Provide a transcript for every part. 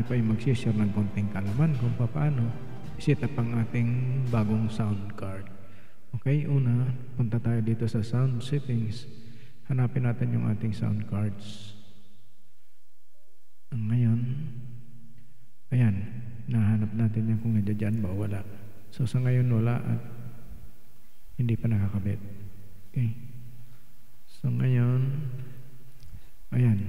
po ay mag-share ng konting kalaman kung paano iset up ang ating bagong sound card. Okay, una, punta tayo dito sa sound settings. Hanapin natin yung ating sound cards. Ngayon, ayan, nahanap natin yan kung nandiyan ba o wala. So sa ngayon wala at hindi pa nakakabit. Okay. So ngayon, ayan.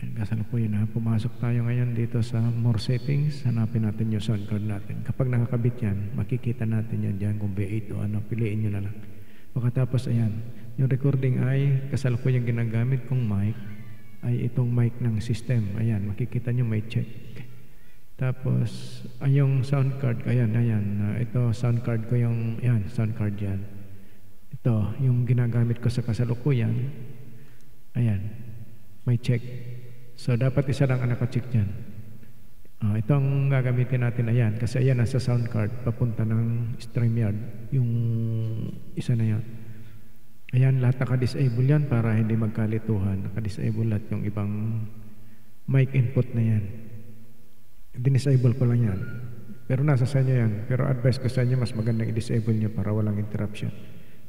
Kasalukuyan na. Pumasok tayo ngayon dito sa more settings. Hanapin natin yung sound card natin. Kapag nakakabit yan, makikita natin yan dyan kung B8 o ano. Piliin nyo na lang. Pagkatapos ayan, yung recording ay kasalukuyan ginagamit kong mic ay itong mic ng system. Ayan, makikita nyo may check. Tapos, yung sound card, ayan. Ito, sound card ko yung, ayan, sound card yan. Ito, yung ginagamit ko sa kasalukuyan. Ayan, may check. So, dapat isa lang ang naka-check dyan. Ito ang gagamitin natin, ayan. Kasi ayan, nasa sound card, papunta ng StreamYard. Yung isa na yan. Ayan, lahat naka-disable yan para hindi magkalituhan. Naka-disable lahat yung ibang mic input na yan. Dinisable ko lang yan. Pero nasa sa inyo yan. Pero advice ko sa inyo, mas magandang i-disable nyo para walang interruption.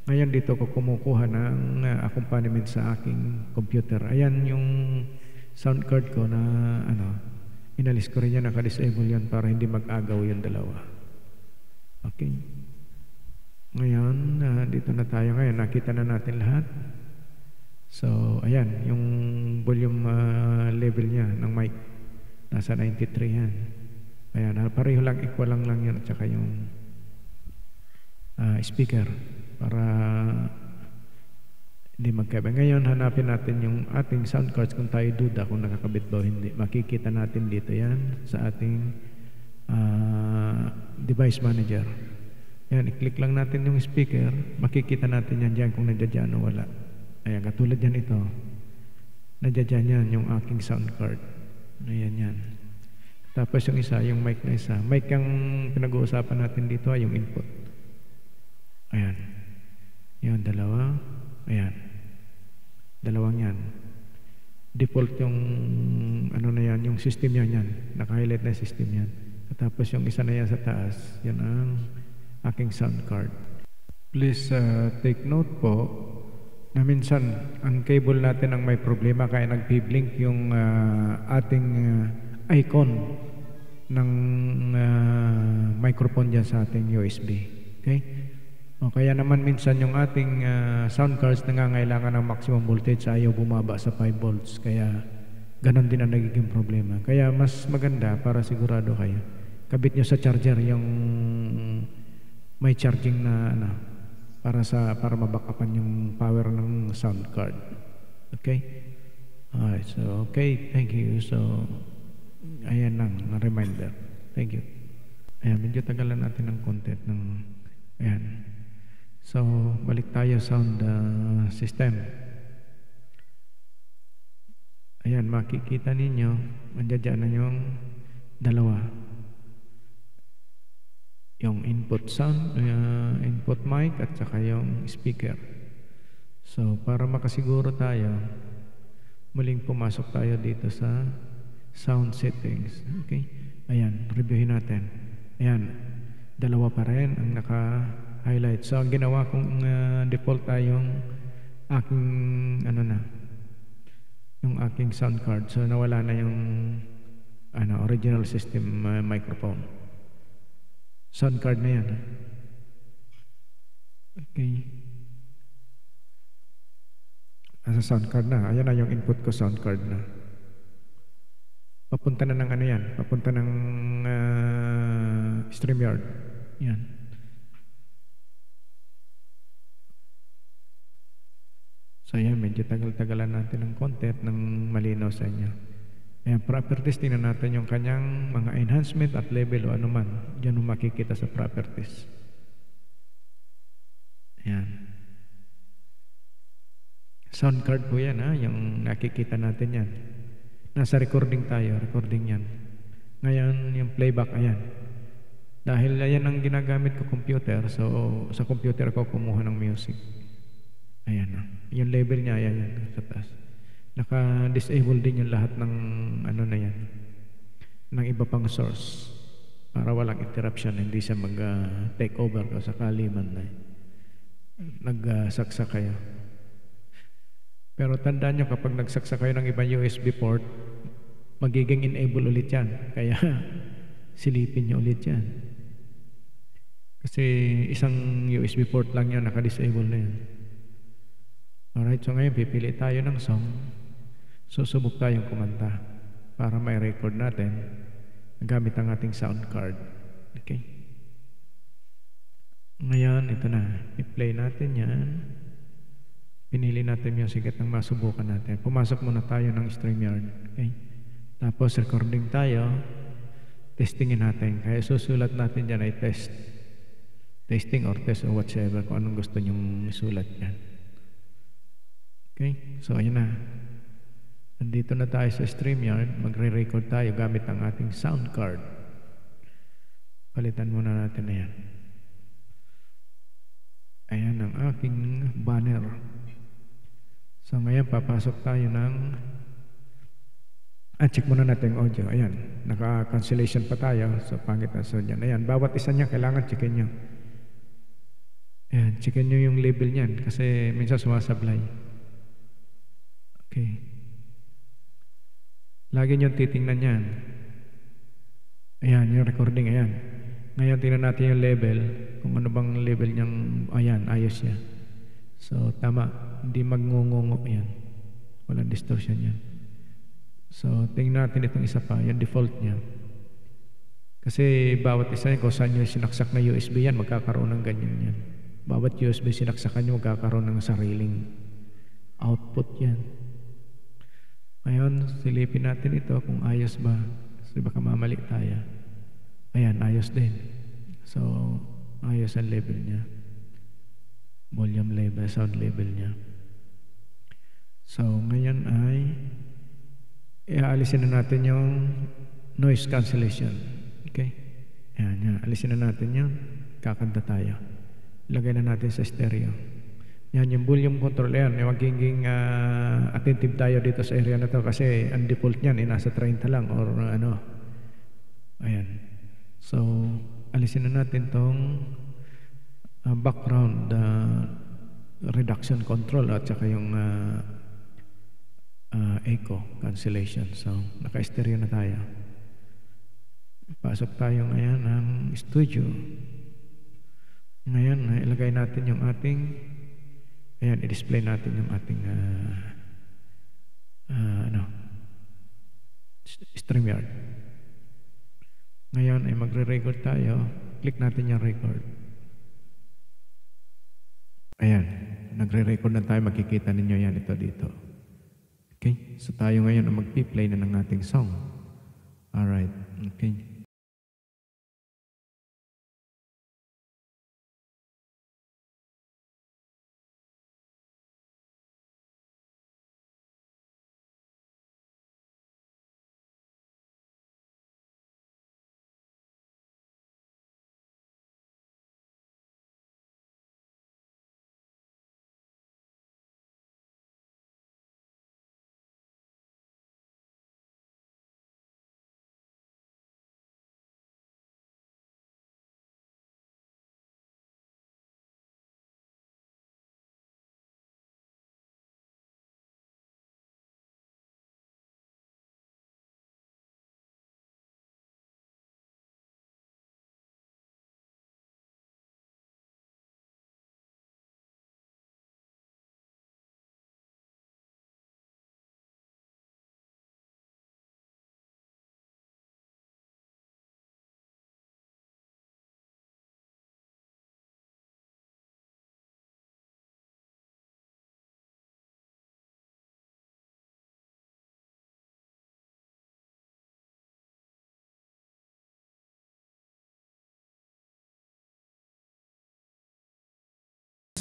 Ngayon dito ko kumukuha ng accompaniment sa aking computer. Ayan yung sound card ko na inalis ko rin yan, naka-disable yan para hindi mag-agaw yung dalawa. Okay. Ngayon, dito na tayo ngayon. Nakita na natin lahat. So, ayan, yung volume level niya ng mic. Nasa 93 yan. Ayan, pareho lang, equal lang yan at saka yung speaker para hindi magkaiba. Ngayon, hanapin natin yung ating sound cards kung tayo duda kung nakakabit ba o hindi. Makikita natin dito yan sa ating device manager. Ayan, i-click lang natin yung speaker. Makikita natin yan dyan kung nandiyan o wala. Ayan, katulad yan ito. Nandiyan yan yung aking sound card. Ayan yan. Tapos yung isa, yung mic na isa. Mic yung pinag-uusapan natin dito ay yung input. Ayan. Yan, dalawa. Ayan. Dalawang yan. Default yung ano na yan, yung system yan. Naka-highlight na system yan. Tapos yung isa na yan sa taas, yan ang aking sound card. Please take note po na minsan ang cable natin ang may problema kaya nagpi-blink yung ating icon ng microphone dyan sa ating USB. Okay? O kaya naman minsan yung ating sound cards nangangailangan ng maximum voltage ayaw bumaba sa 5 volts. Kaya ganon din ang nagiging problema. Kaya mas maganda para sigurado kayo. Kabit nyo sa charger yung may charging na para mabackupan yung power ng sound card. Okay? Alright, so okay, thank you. So, ayan lang, reminder. Thank you. Ayan, medyo tagalan natin ng content ng, ayan. So, balik tayo sound system. Ayan, makikita ninyo, andyan na yung dalawa. Yung input sound, input mic at saka yung speaker. So, para makasiguro tayo, muling pumasok tayo dito sa sound settings. Okay? Ayan, reviewin natin. Ayan, dalawa pa rin ang naka-highlight. So, ang ginawa kong default tayong aking, yung aking sound card. So, nawala na yung original system microphone. Sound card na yan. Okay. Nasa sound card na. Ayan na yung input ko, sound card na. Papunta na ng yan. Papunta ng StreamYard. Yan. So yan, medyo tagal-tagalan natin ng content ng malinaw sa inyo. Ayan, properties, tingnan natin yung kanyang mga enhancement at level o anuman. Diyan mo makikita sa properties. Ayan. Sound card po yan, yung nakikita natin yan. Nasa recording tayo, recording yan. Ngayon, yung playback, ayan. Dahil ayan ang ginagamit ko computer, so sa computer ko kumuha ng music. Ayan, yung level niya, ayan, sa taas. Naka-disable din yung lahat ng ano na yan, ng iba pang source para walang interruption, hindi siya mag-take over kung sakali man na nagsaksa kayo. Pero tandaan nyo, kapag nagsaksa kayo ng ibang USB port, magiging enable ulit yan. Kaya silipin nyo ulit yan. Kasi isang USB port lang yan, naka-disable na yan. Alright, so ngayon pipili tayo ng song. Susubok tayong kumanta para may record natin gamit ang ating sound card. Okay? Ngayon, ito na. I-play natin yan. Pinili natin yung sigat ng masubukan natin. Pumasok muna tayo ng StreamYard. Okay? Tapos recording tayo. Testingin natin. Kaya susulat natin dyan ay test. Testing or test or whatever. Kung anong gusto nyong isulat yan. Okay? So, ayan na. Nandito na tayo sa StreamYard. Magre-record tayo gamit ang ating sound card. Palitan muna natin na yan. Ayan ang aking banner. So ngayon papasok tayo ng check muna natin yung audio. Ayan, naka-cancellation pa tayo. So pangit na sound yan. Ayan, bawat isa niya kailangan checkin nyo. Ayan, checkin nyo yung label niyan kasi minsan sumasablay. Okay. Lagi nyo titingnan yan. Ayan, yung recording, ayan. Ngayon tingnan natin yung level, kung ano bang level niyang, ayan, ayos siya. So tama, hindi magngungungo yan. Walang distortion yan. So tingnan natin itong isa pa, yung default niya. Kasi bawat isa kung saan nyo sinaksak na USB yan, magkakaroon ng ganyan yan. Bawat USB sinaksakan nyo, magkakaroon ng sariling output yan. Ngayon, silipin natin ito kung ayos ba. Kasi baka mamali tayo. Ayan, ayos din. So, ayos ang level niya. Volume level, sound level niya. So, ngayon ay aalisin na natin yung noise cancellation. Okay? Ayan, yan. Alisin na natin yun. Kakanta tayo. Ilagay na natin sa stereo. Yan, yung volume control yan. Magiging attentive tayo dito sa area na to kasi ang default niyan, nasa 30 lang or ano. Ayan. So, alisin na natin tong background reduction control at saka yung echo cancellation. So, naka-stereo na tayo. Pasok tayo ngayon ng studio. Ngayon, ilagay natin yung ating, ayan, i-display natin yung ating StreamYard. Ngayon ay magre-record tayo. Click natin yung record. Ayan, nagre-record na tayo. Makikita ninyo yan ito dito. Okay? So tayo ngayon ang mag-play na ng ating song. Alright. Okay.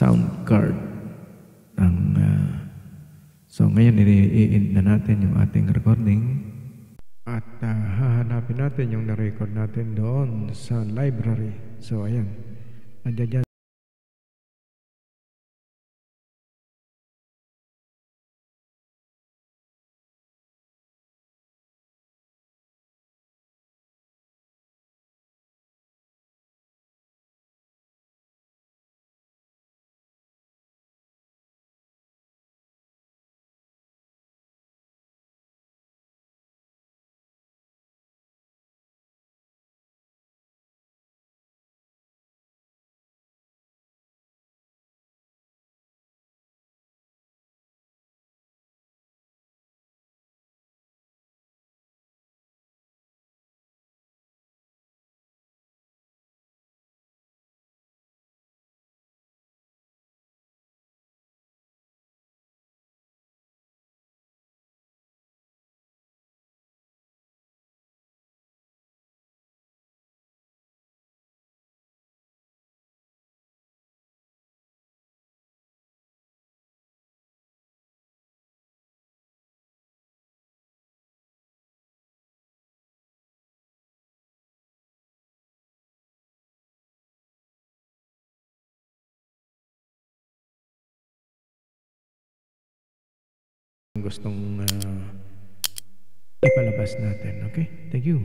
Sound card. So ngayon i-end na natin yung ating recording at hahanapin natin yung na-record natin doon sa library. So ayan, nandiyan gustong ipalabas natin. Okay? Thank you.